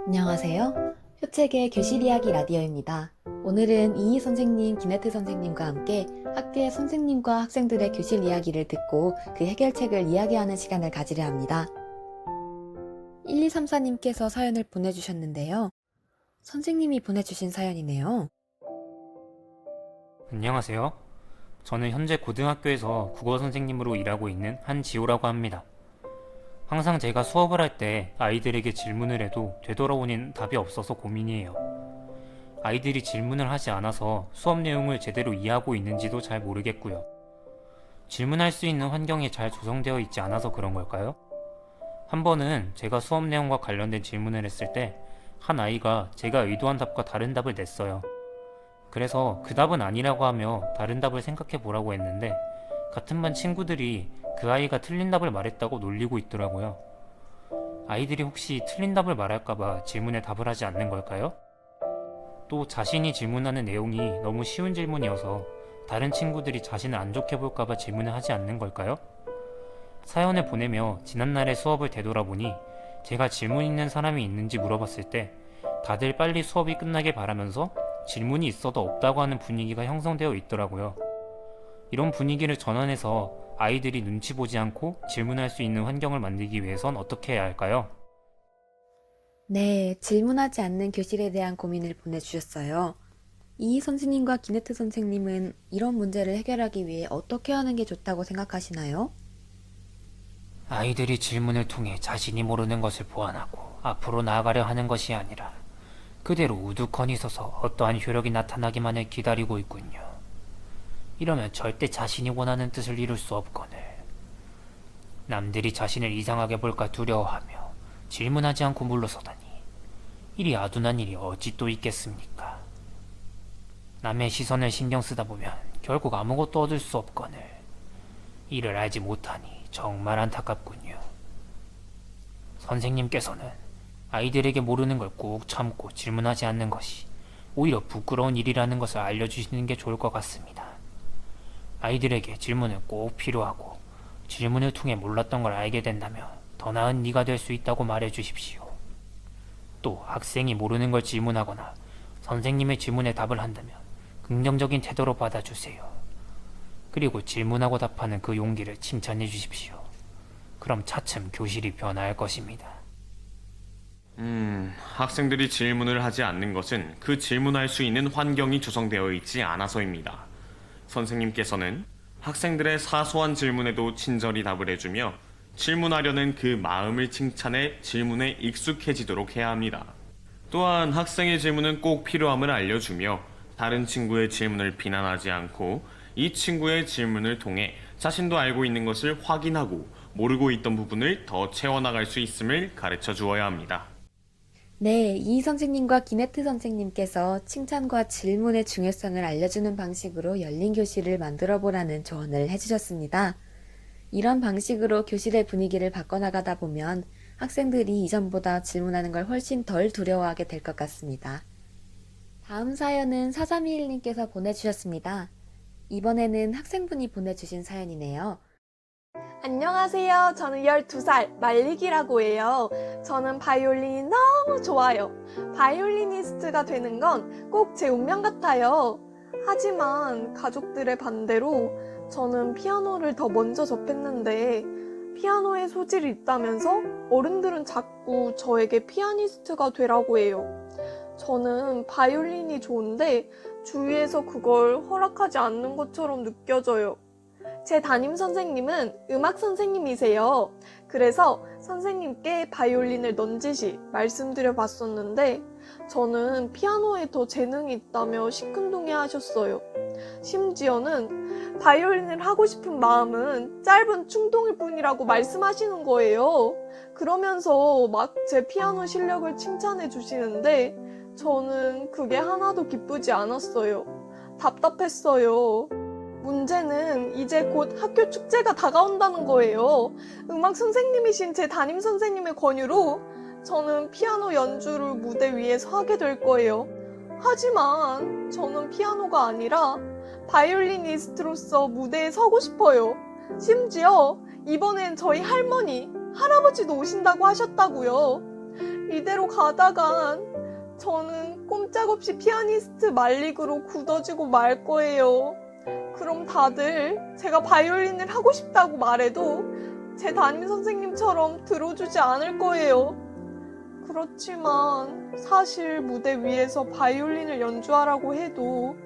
안녕하세요. 효책의 교실 이야기 라디오입니다. 오늘은 이희 선생님, 기네트 선생님과 함께 학교의 선생님과 학생들의 교실 이야기를 듣고 그 해결책을 이야기하는 시간을 가지려 합니다. 1234님께서 사연을 보내주셨는데요. 선생님이 보내주신 사연이네요. 안녕하세요. 저는 현재 고등학교에서 국어 선생님으로 일하고 있는 한지호라고 합니다. 항상 제가 수업을 할 때 아이들에게 질문을 해도 되돌아오는 답이 없어서 고민이에요. 아이들이 질문을 하지 않아서 수업 내용을 제대로 이해하고 있는지도 잘 모르겠고요. 질문할 수 있는 환경이 잘 조성되어 있지 않아서 그런 걸까요? 한 번은 제가 수업 내용과 관련된 질문을 했을 때 한 아이가 제가 의도한 답과 다른 답을 냈어요. 그래서 그 답은 아니라고 하며 다른 답을 생각해 보라고 했는데 같은 반 친구들이 그 아이가 틀린 답을 말했다고 놀리고 있더라고요. 아이들이 혹시 틀린 답을 말할까봐 질문에 답을 하지 않는 걸까요? 또 자신이 질문하는 내용이 너무 쉬운 질문이어서 다른 친구들이 자신을 안 좋게 볼까봐 질문을 하지 않는 걸까요? 사연을 보내며 지난날의 수업을 되돌아보니 제가 질문 있는 사람이 있는지 물어봤을 때 다들 빨리 수업이 끝나길 바라면서 질문이 있어도 없다고 하는 분위기가 형성되어 있더라고요. 이런 분위기를 전환해서 아이들이 눈치 보지 않고 질문할 수 있는 환경을 만들기 위해선 어떻게 해야 할까요? 네, 질문하지 않는 교실에 대한 고민을 보내주셨어요. 이희 선생님과 기네트 선생님은 이런 문제를 해결하기 위해 어떻게 하는 게 좋다고 생각하시나요? 아이들이 질문을 통해 자신이 모르는 것을 보완하고 앞으로 나아가려 하는 것이 아니라 그대로 우두커니 서서 어떠한 효력이 나타나기만을 기다리고 있군요. 이러면 절대 자신이 원하는 뜻을 이룰 수 없거늘 남들이 자신을 이상하게 볼까 두려워하며 질문하지 않고 물러서다니 이리 아둔한 일이 어찌 또 있겠습니까? 남의 시선을 신경 쓰다 보면 결국 아무것도 얻을 수 없거늘 이를 알지 못하니 정말 안타깝군요. 선생님께서는 아이들에게 모르는 걸 꾹 참고 질문하지 않는 것이 오히려 부끄러운 일이라는 것을 알려주시는 게 좋을 것 같습니다. 아이들에게 질문은 꼭 필요하고 질문을 통해 몰랐던 걸 알게 된다면 더 나은 네가 될 수 있다고 말해주십시오. 또 학생이 모르는 걸 질문하거나 선생님의 질문에 답을 한다면 긍정적인 태도로 받아주세요. 그리고 질문하고 답하는 그 용기를 칭찬해 주십시오. 그럼 차츰 교실이 변화할 것입니다. 학생들이 질문을 하지 않는 것은 그 질문할 수 있는 환경이 조성되어 있지 않아서입니다. 선생님께서는 학생들의 사소한 질문에도 친절히 답을 해주며 질문하려는 그 마음을 칭찬해 질문에 익숙해지도록 해야 합니다. 또한 학생의 질문은 꼭 필요함을 알려주며 다른 친구의 질문을 비난하지 않고 이 친구의 질문을 통해 자신도 알고 있는 것을 확인하고 모르고 있던 부분을 더 채워나갈 수 있음을 가르쳐 주어야 합니다. 네, 이희 선생님과 기네트 선생님께서 칭찬과 질문의 중요성을 알려주는 방식으로 열린 교실을 만들어 보라는 조언을 해주셨습니다. 이런 방식으로 교실의 분위기를 바꿔나가다 보면 학생들이 이전보다 질문하는 걸 훨씬 덜 두려워하게 될 것 같습니다. 다음 사연은 4321님께서 보내주셨습니다. 이번에는 학생분이 보내주신 사연이네요. 안녕하세요. 저는 12살 말릭이라고 해요. 저는 바이올린이 너무 좋아요. 바이올리니스트가 되는 건 꼭 제 운명 같아요. 하지만 가족들의 반대로 저는 피아노를 더 먼저 접했는데 피아노에 소질이 있다면서 어른들은 자꾸 저에게 피아니스트가 되라고 해요. 저는 바이올린이 좋은데 주위에서 그걸 허락하지 않는 것처럼 느껴져요. 제 담임 선생님은 음악 선생님이세요. 그래서 선생님께 바이올린을 넌지시 말씀드려 봤었는데 저는 피아노에 더 재능이 있다며 시큰둥해 하셨어요. 심지어는 바이올린을 하고 싶은 마음은 짧은 충동일 뿐이라고 말씀하시는 거예요. 그러면서 막 제 피아노 실력을 칭찬해 주시는데 저는 그게 하나도 기쁘지 않았어요. 답답했어요. 문제는 이제 곧 학교 축제가 다가온다는 거예요. 음악 선생님이신 제 담임 선생님의 권유로 저는 피아노 연주를 무대 위에서 하게 될 거예요. 하지만 저는 피아노가 아니라 바이올리니스트로서 무대에 서고 싶어요. 심지어 이번엔 저희 할머니, 할아버지도 오신다고 하셨다고요. 이대로 가다간 저는 꼼짝없이 피아니스트 말릭으로 굳어지고 말 거예요. 그럼 다들 제가 바이올린을 하고 싶다고 말해도 제 담임 선생님처럼 들어주지 않을 거예요. 그렇지만 사실 무대 위에서 바이올린을 연주하라고 해도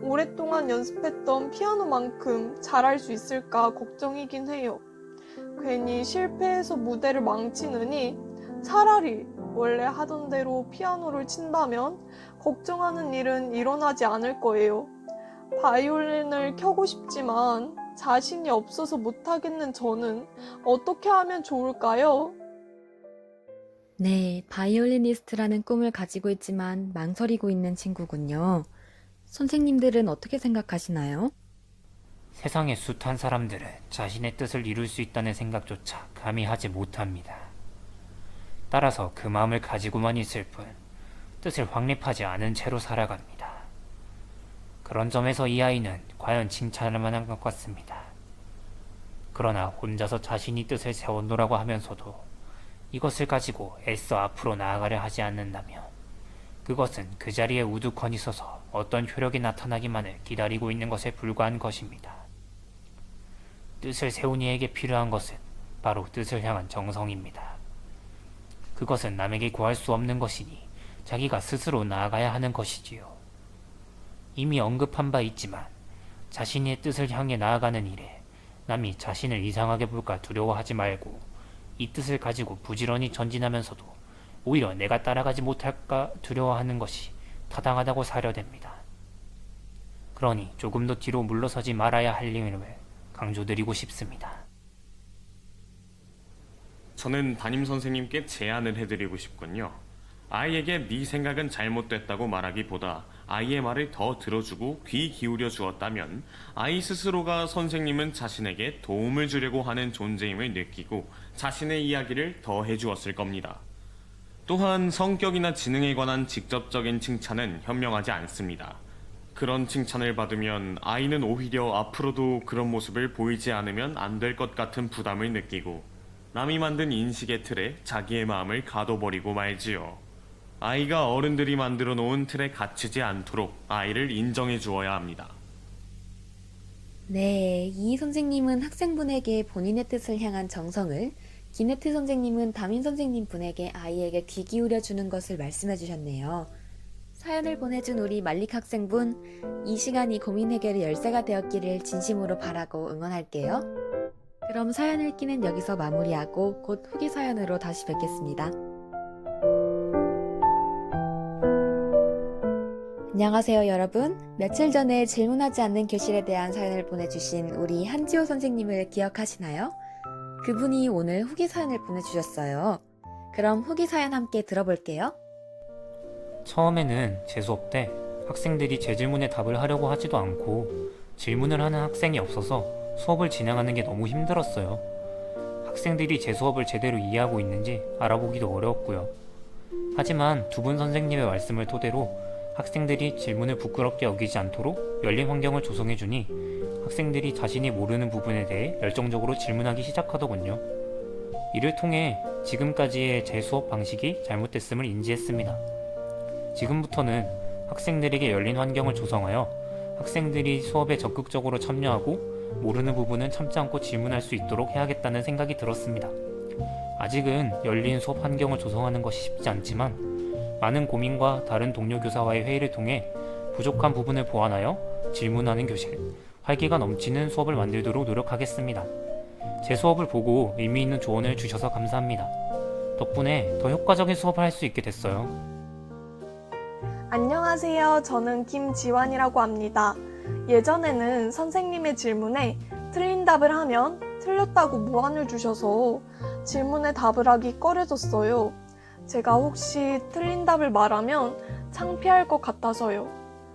오랫동안 연습했던 피아노만큼 잘할 수 있을까 걱정이긴 해요. 괜히 실패해서 무대를 망치느니 차라리 원래 하던 대로 피아노를 친다면 걱정하는 일은 일어나지 않을 거예요. 바이올린을 켜고 싶지만 자신이 없어서 못하겠는 저는 어떻게 하면 좋을까요? 네, 바이올리니스트라는 꿈을 가지고 있지만 망설이고 있는 친구군요. 선생님들은 어떻게 생각하시나요? 세상의 숱한 사람들은 자신의 뜻을 이룰 수 있다는 생각조차 감히 하지 못합니다. 따라서 그 마음을 가지고만 있을 뿐 뜻을 확립하지 않은 채로 살아갑니다. 그런 점에서 이 아이는 과연 칭찬할 만한 것 같습니다. 그러나 혼자서 자신이 뜻을 세워놓으라고 하면서도 이것을 가지고 애써 앞으로 나아가려 하지 않는다면 그것은 그 자리에 우두커니 서서 어떤 효력이 나타나기만을 기다리고 있는 것에 불과한 것입니다. 뜻을 세운 이에게 필요한 것은 바로 뜻을 향한 정성입니다. 그것은 남에게 구할 수 없는 것이니 자기가 스스로 나아가야 하는 것이지요. 이미 언급한 바 있지만 자신의 뜻을 향해 나아가는 일에 남이 자신을 이상하게 볼까 두려워하지 말고 이 뜻을 가지고 부지런히 전진하면서도 오히려 내가 따라가지 못할까 두려워하는 것이 타당하다고 사려됩니다. 그러니 조금 더 뒤로 물러서지 말아야 할 일을 강조드리고 싶습니다. 저는 담임 선생님께 제안을 해드리고 싶군요. 아이에게 네 생각은 잘못됐다고 말하기보다 아이의 말을 더 들어주고 귀 기울여 주었다면 아이 스스로가 선생님은 자신에게 도움을 주려고 하는 존재임을 느끼고 자신의 이야기를 더 해주었을 겁니다. 또한 성격이나 지능에 관한 직접적인 칭찬은 현명하지 않습니다. 그런 칭찬을 받으면 아이는 오히려 앞으로도 그런 모습을 보이지 않으면 안 될 것 같은 부담을 느끼고 남이 만든 인식의 틀에 자기의 마음을 가둬버리고 말지요. 아이가 어른들이 만들어 놓은 틀에 갇히지 않도록 아이를 인정해 주어야 합니다. 네, 이 선생님은 학생분에게 본인의 뜻을 향한 정성을, 기네트 선생님은 담임 선생님 분에게 아이에게 귀 기울여 주는 것을 말씀해 주셨네요. 사연을 보내준 우리 말릭 학생분, 이 시간이 고민 해결의 열쇠가 되었기를 진심으로 바라고 응원할게요. 그럼 사연 읽기는 여기서 마무리하고 곧 후기 사연으로 다시 뵙겠습니다. 안녕하세요 여러분. 며칠 전에 질문하지 않는 교실에 대한 사연을 보내주신 우리 한지호 선생님을 기억하시나요? 그분이 오늘 후기 사연을 보내주셨어요. 그럼 후기 사연 함께 들어볼게요. 처음에는 제 수업 때 학생들이 제 질문에 답을 하려고 하지도 않고 질문을 하는 학생이 없어서 수업을 진행하는 게 너무 힘들었어요. 학생들이 제 수업을 제대로 이해하고 있는지 알아보기도 어려웠고요. 하지만 두 분 선생님의 말씀을 토대로 학생들이 질문을 부끄럽게 여기지 않도록 열린 환경을 조성해주니 학생들이 자신이 모르는 부분에 대해 열정적으로 질문하기 시작하더군요. 이를 통해 지금까지의 제 수업 방식이 잘못됐음을 인지했습니다. 지금부터는 학생들에게 열린 환경을 조성하여 학생들이 수업에 적극적으로 참여하고 모르는 부분은 참지 않고 질문할 수 있도록 해야겠다는 생각이 들었습니다. 아직은 열린 수업 환경을 조성하는 것이 쉽지 않지만 많은 고민과 다른 동료 교사와의 회의를 통해 부족한 부분을 보완하여 질문하는 교실, 활기가 넘치는 수업을 만들도록 노력하겠습니다. 제 수업을 보고 의미 있는 조언을 주셔서 감사합니다. 덕분에 더 효과적인 수업을 할 수 있게 됐어요. 안녕하세요. 저는 김지환이라고 합니다. 예전에는 선생님의 질문에 틀린 답을 하면 틀렸다고 무안을 주셔서 질문에 답을 하기 꺼려졌어요. 제가 혹시 틀린 답을 말하면 창피할 것 같아서요.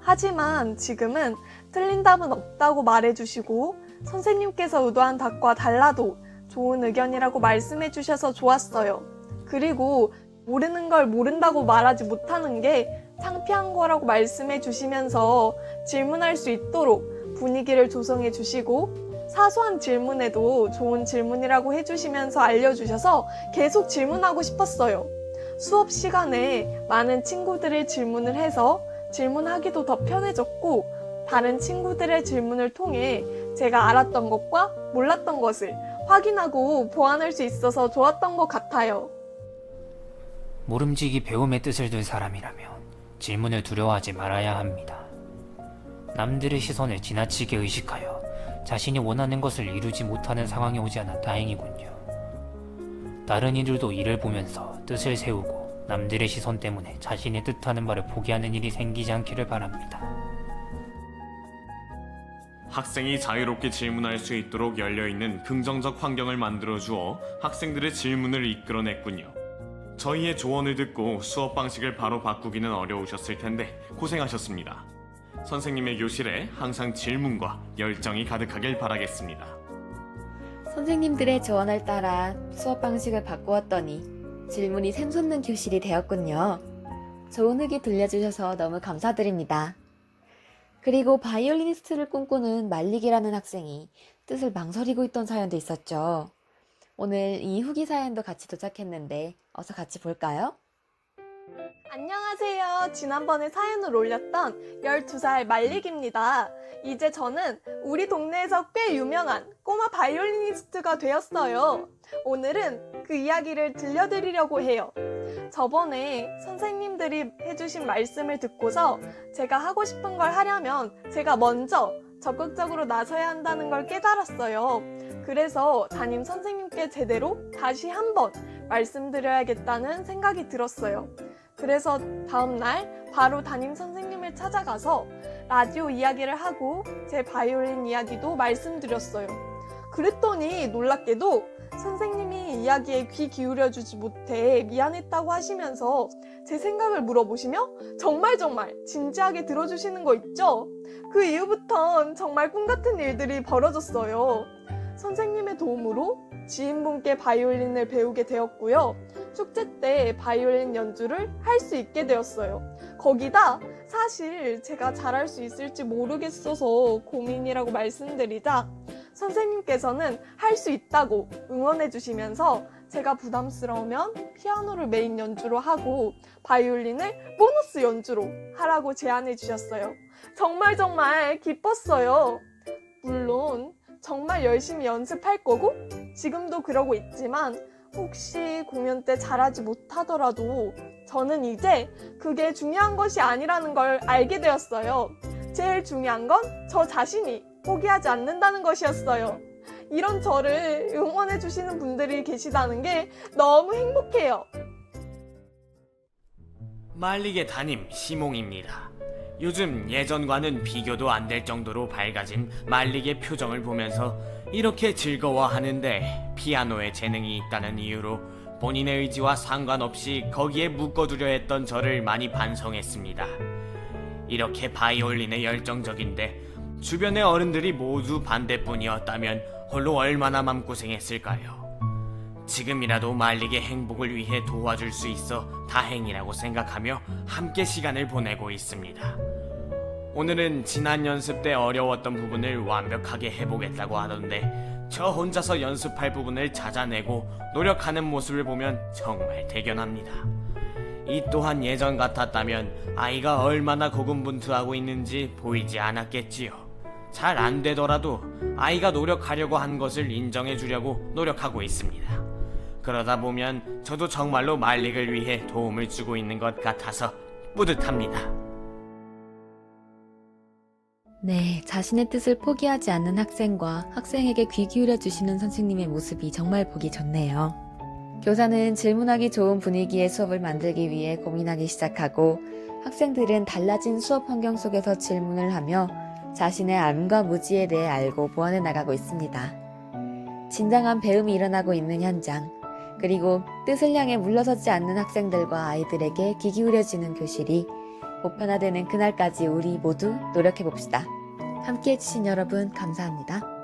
하지만 지금은 틀린 답은 없다고 말해주시고 선생님께서 의도한 답과 달라도 좋은 의견이라고 말씀해 주셔서 좋았어요. 그리고 모르는 걸 모른다고 말하지 못하는 게 창피한 거라고 말씀해 주시면서 질문할 수 있도록 분위기를 조성해 주시고 사소한 질문에도 좋은 질문이라고 해주시면서 알려주셔서 계속 질문하고 싶었어요. 수업 시간에 많은 친구들의 질문을 해서 질문하기도 더 편해졌고 다른 친구들의 질문을 통해 제가 알았던 것과 몰랐던 것을 확인하고 보완할 수 있어서 좋았던 것 같아요. 모름지기 배움의 뜻을 둔 사람이라면 질문을 두려워하지 말아야 합니다. 남들의 시선을 지나치게 의식하여 자신이 원하는 것을 이루지 못하는 상황이 오지 않아 다행이군요. 다른 이들도 이를 보면서 뜻을 세우고 남들의 시선 때문에 자신이 뜻하는 바를 포기하는 일이 생기지 않기를 바랍니다. 학생이 자유롭게 질문할 수 있도록 열려있는 긍정적 환경을 만들어 주어 학생들의 질문을 이끌어냈군요. 저희의 조언을 듣고 수업 방식을 바로 바꾸기는 어려우셨을 텐데 고생하셨습니다. 선생님의 교실에 항상 질문과 열정이 가득하길 바라겠습니다. 선생님들의 조언을 따라 수업 방식을 바꾸었더니 질문이 샘솟는 교실이 되었군요. 좋은 후기 들려주셔서 너무 감사드립니다. 그리고 바이올리니스트를 꿈꾸는 말릭이라는 학생이 뜻을 망설이고 있던 사연도 있었죠. 오늘 이 후기 사연도 같이 도착했는데 어서 같이 볼까요? 안녕하세요. 지난번에 사연을 올렸던 12살 말릭입니다. 이제 저는 우리 동네에서 꽤 유명한 꼬마 바이올리니스트가 되었어요. 오늘은 그 이야기를 들려드리려고 해요. 저번에 선생님들이 해주신 말씀을 듣고서 제가 하고 싶은 걸 하려면 제가 먼저 적극적으로 나서야 한다는 걸 깨달았어요. 그래서 담임 선생님께 제대로 다시 한번 말씀드려야겠다는 생각이 들었어요. 그래서 다음날 바로 담임 선생님을 찾아가서 라디오 이야기를 하고 제 바이올린 이야기도 말씀드렸어요. 그랬더니 놀랍게도 선생님이 이야기에 귀 기울여주지 못해 미안했다고 하시면서 제 생각을 물어보시며 정말 진지하게 들어주시는 거 있죠? 그 이후부턴 정말 꿈같은 일들이 벌어졌어요. 선생님의 도움으로 지인분께 바이올린을 배우게 되었고요. 축제 때 바이올린 연주를 할 수 있게 되었어요. 거기다 사실 제가 잘할 수 있을지 모르겠어서 고민이라고 말씀드리자 선생님께서는 할 수 있다고 응원해 주시면서 제가 부담스러우면 피아노를 메인 연주로 하고 바이올린을 보너스 연주로 하라고 제안해 주셨어요. 정말 기뻤어요. 물론 정말 열심히 연습할 거고 지금도 그러고 있지만 혹시 공연 때 잘하지 못하더라도 저는 이제 그게 중요한 것이 아니라는 걸 알게 되었어요. 제일 중요한 건 저 자신이 포기하지 않는다는 것이었어요. 이런 저를 응원해 주시는 분들이 계시다는 게 너무 행복해요. 말릭의 담임 시몽입니다. 요즘 예전과는 비교도 안 될 정도로 밝아진 말릭의 표정을 보면서 이렇게 즐거워하는데 피아노에 재능이 있다는 이유로 본인의 의지와 상관없이 거기에 묶어두려 했던 저를 많이 반성했습니다. 이렇게 바이올린에 열정적인데 주변의 어른들이 모두 반대뿐이었다면 홀로 얼마나 맘고생했을까요? 지금이라도 말릭의 행복을 위해 도와줄 수 있어 다행이라고 생각하며 함께 시간을 보내고 있습니다. 오늘은 지난 연습 때 어려웠던 부분을 완벽하게 해보겠다고 하던데 저 혼자서 연습할 부분을 찾아내고 노력하는 모습을 보면 정말 대견합니다. 이 또한 예전 같았다면 아이가 얼마나 고군분투하고 있는지 보이지 않았겠지요. 잘 안 되더라도 아이가 노력하려고 한 것을 인정해 주려고 노력하고 있습니다. 그러다 보면 저도 정말로 말릭을 위해 도움을 주고 있는 것 같아서 뿌듯합니다. 네, 자신의 뜻을 포기하지 않는 학생과 학생에게 귀 기울여 주시는 선생님의 모습이 정말 보기 좋네요. 교사는 질문하기 좋은 분위기의 수업을 만들기 위해 고민하기 시작하고 학생들은 달라진 수업 환경 속에서 질문을 하며 자신의 암과 무지에 대해 알고 보완해 나가고 있습니다. 진정한 배움이 일어나고 있는 현장, 그리고 뜻을 향해 물러서지 않는 학생들과 아이들에게 귀 기울여지는 교실이 보편화되는 그날까지 우리 모두 노력해봅시다. 함께해 주신 여러분 감사합니다.